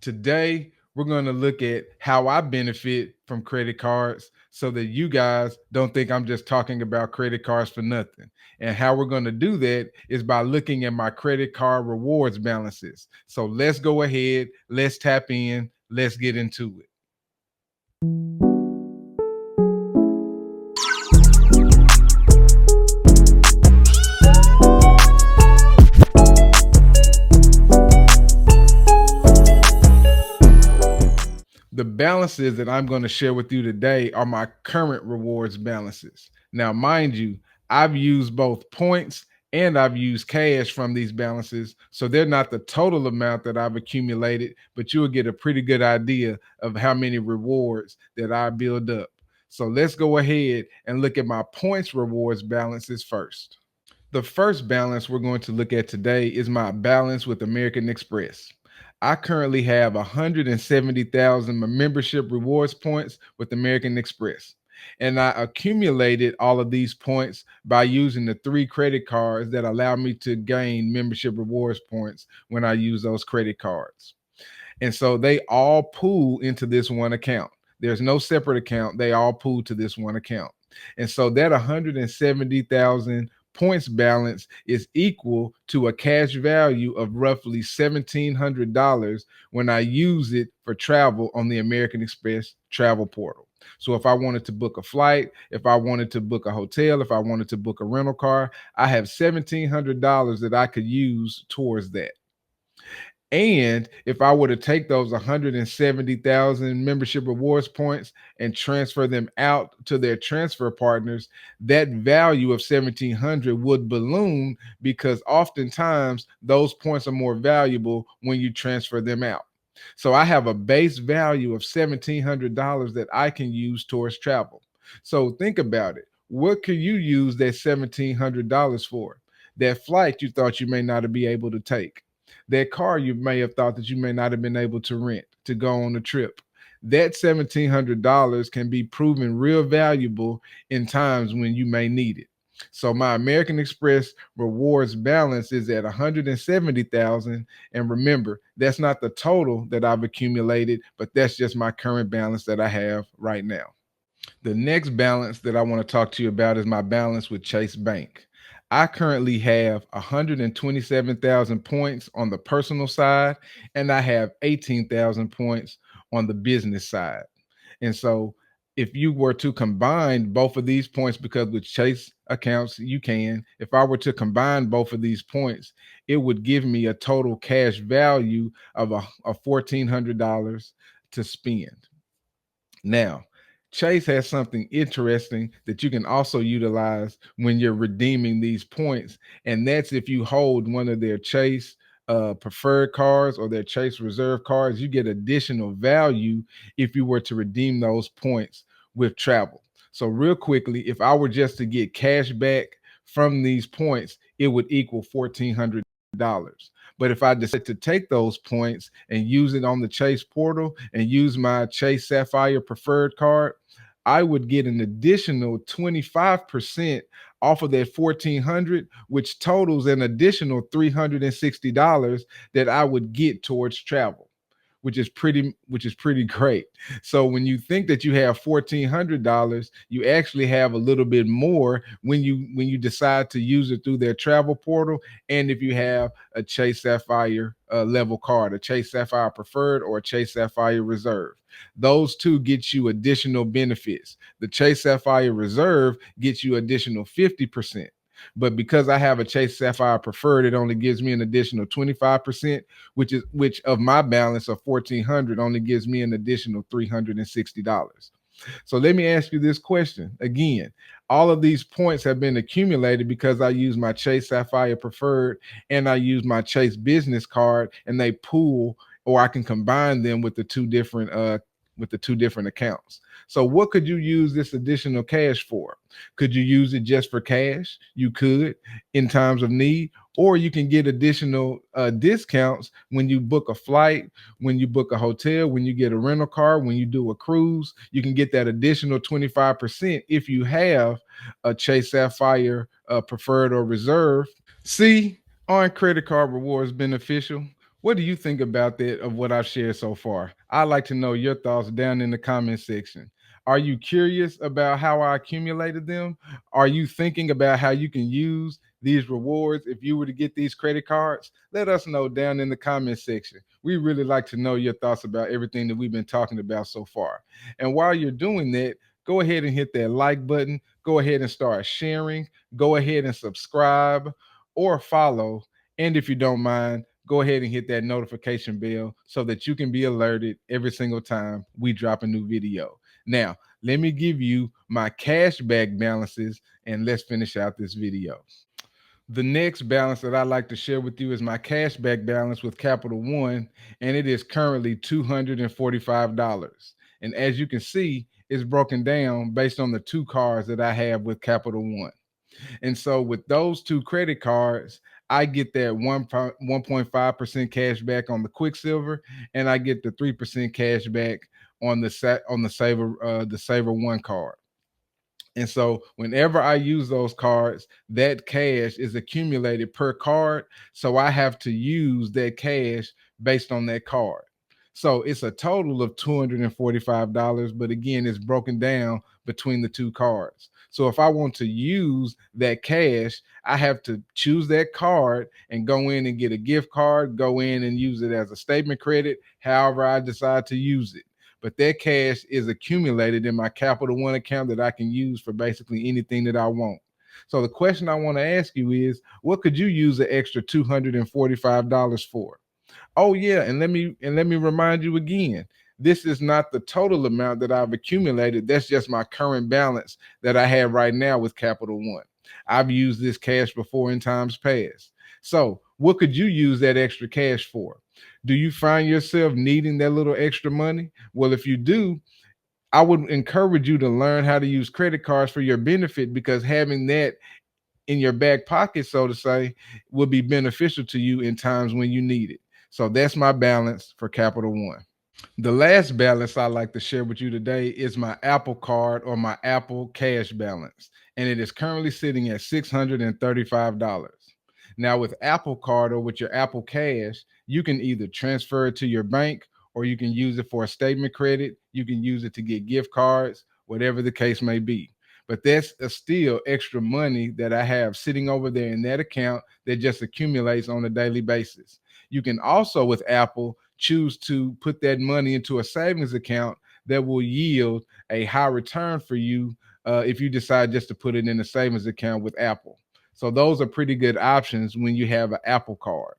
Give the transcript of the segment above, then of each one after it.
Today, we're going to look at how I benefit from credit cards so that you guys don't think I'm just talking about credit cards for nothing. And how we're going to do that is by looking at my credit card rewards balances. So let's go ahead, let's tap in, let's get into it. The balances that I'm going to share with you today are my current rewards balances. Now, mind you, I've used both points and I've used cash from these balances. So they're not the total amount that I've accumulated, but you'll get a pretty good idea of how many rewards that I build up. So let's go ahead and look at my points rewards balances first. The first balance we're going to look at today is my balance with American Express. I currently have 170,000 membership rewards points with American Express. And I accumulated all of these points by using the three credit cards that allow me to gain membership rewards points when I use those credit cards. And so they all pool into this one account. There's no separate account. They all pool to this one account. And so that 170,000 points balance is equal to a cash value of roughly $1,700 when I use it for travel on the American Express travel portal. So if I wanted to book a flight, if I wanted to book a hotel, if I wanted to book a rental car, I have $1,700 that I could use towards that. And if I were to take those 170,000 membership rewards points and transfer them out to their transfer partners, that value of 1,700 would balloon because oftentimes those points are more valuable when you transfer them out. So I have a base value of $1,700 that I can use towards travel. So think about it. What could you use that $1,700 for? That flight you thought you may not be able to take, that car you may have thought that you may not have been able to rent to go on a trip. That $1,700 can be proven real valuable in times when you may need it. So my American Express rewards balance is at 170,000, and remember, that's not the total that I've accumulated, but that's just my current balance that I have right now. The next balance that I want to talk to you about is my balance with Chase Bank. I currently have 127,000 points on the personal side, and I have 18,000 points on the business side. And so, if you were to combine both of these points, because with Chase accounts you can, if I were to combine both of these points, it would give me a total cash value of $1,400 to spend. Now, Chase has something interesting that you can also utilize when you're redeeming these points, and that's if you hold one of their Chase preferred cards or their Chase reserve cards, you get additional value if you were to redeem those points with travel. So, real quickly, if I were just to get cash back from these points, it would equal $1,400. But if I decide to take those points and use it on the Chase portal and use my Chase Sapphire Preferred card, I would get an additional 25% off of that 1,400, which totals an additional $360 that I would get towards travel, which is pretty great. So when you think that you have $1,400, you actually have a little bit more when you decide to use it through their travel portal, and if you have a Chase Sapphire level card, a Chase Sapphire Preferred or a Chase Sapphire Reserve. Those two get you additional benefits. The Chase Sapphire Reserve gets you additional 50%. But because I have a Chase Sapphire Preferred, it only gives me an additional 25%, which of my balance of 1,400 only gives me an additional $360. So let me ask you this question again. All of these points have been accumulated because I use my Chase Sapphire Preferred and I use my Chase Business card, and they pool, or I can combine them with the two different accounts. So what could you use this additional cash for? Could you use it just for cash? You could in times of need, or you can get additional discounts when you book a flight, when you book a hotel, when you get a rental car, when you do a cruise. You can get that additional 25% if you have a Chase Sapphire Preferred or Reserve. See, aren't credit card rewards beneficial? What do you think about that of what I've shared so far? I'd like to know your thoughts down in the comment section. Are you curious about how I accumulated them? Are you thinking about how you can use these rewards if you were to get these credit cards? Let us know down in the comment section. We really like to know your thoughts about everything that we've been talking about so far. And while you're doing that, go ahead and hit that like button. Go ahead and start sharing. Go ahead and subscribe or follow. And if you don't mind, go ahead and hit that notification bell so that you can be alerted every single time we drop a new video. Now, let me give you my cashback balances and let's finish out this video. The next balance that I'd like to share with you is my cashback balance with Capital One, and it is currently $245. And as you can see, it's broken down based on the two cards that I have with Capital One. And so with those two credit cards, I get that 1.5% cash back on the Quicksilver, and I get the 3% cash back on the Savor One card. And so whenever I use those cards, that cash is accumulated per card. So I have to use that cash based on that card. So it's a total of $245, but again, it's broken down between the two cards. So if I want to use that cash, I have to choose that card and go in and get a gift card, go in and use it as a statement credit, however I decide to use it. But that cash is accumulated in my Capital One account that I can use for basically anything that I want. So the question I want to ask you is, what could you use an extra $245 for? Oh yeah, and let me remind you again. This is not the total amount that I've accumulated. That's just my current balance that I have right now with Capital One. I've used this cash before in times past. So, what could you use that extra cash for? Do you find yourself needing that little extra money? Well, if you do, I would encourage you to learn how to use credit cards for your benefit because having that in your back pocket, so to say, will be beneficial to you in times when you need it. So that's my balance for Capital One. The last balance I like to share with you today is my Apple card or my Apple cash balance, and it is currently sitting at $635. Now, with Apple Card or with your Apple Cash, you can either transfer it to your bank or you can use it for a statement credit. You can use it to get gift cards, whatever the case may be. But that's still extra money that I have sitting over there in that account that just accumulates on a daily basis. You can also, with Apple, choose to put that money into a savings account that will yield a high return for you if you decide just to put it in a savings account with Apple. So those are pretty good options when you have an Apple card.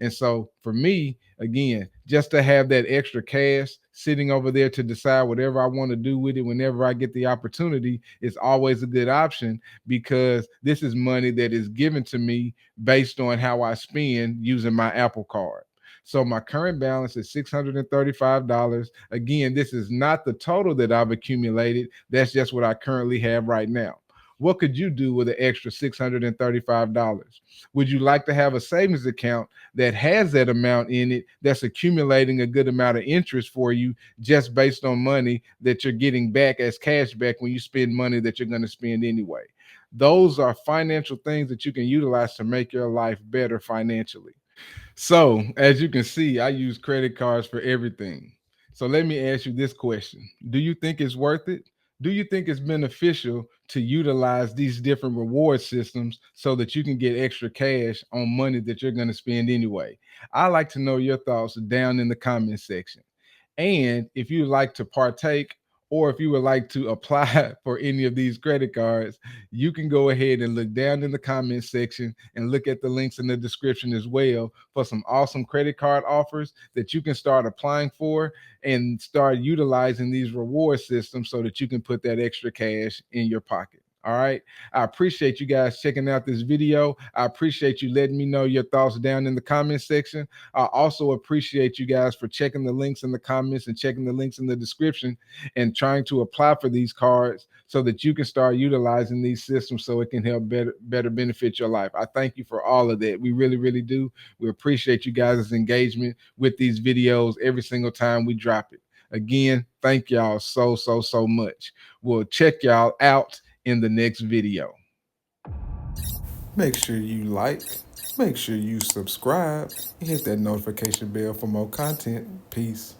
And so for me, again, just to have that extra cash sitting over there to decide whatever I want to do with it whenever I get the opportunity is always a good option because this is money that is given to me based on how I spend using my Apple card. So my current balance is $635. Again, this is not the total that I've accumulated. That's just what I currently have right now. What could you do with an extra $635? Would you like to have a savings account that has that amount in it that's accumulating a good amount of interest for you just based on money that you're getting back as cash back when you spend money that you're going to spend anyway? Those are financial things that you can utilize to make your life better financially. So, as you can see, I use credit cards for everything. So, let me ask you this question. Do you think it's worth it? Do you think it's beneficial to utilize these different reward systems so that you can get extra cash on money that you're going to spend anyway? I like to know your thoughts down in the comment section. And if you like to partake or if you would like to apply for any of these credit cards, you can go ahead and look down in the comment section and look at the links in the description as well for some awesome credit card offers that you can start applying for and start utilizing these reward systems so that you can put that extra cash in your pocket. All right. I appreciate you guys checking out this video. I appreciate you letting me know your thoughts down in the comment section. I also appreciate you guys for checking the links in the comments and checking the links in the description and trying to apply for these cards so that you can start utilizing these systems so it can help better benefit your life. I thank you for all of that. We really, really do. We appreciate you guys' engagement with these videos every single time we drop it. Again, thank y'all so much. We'll check y'all out in the next video. Make sure you like, Make sure you subscribe and hit that notification bell for more content. Peace.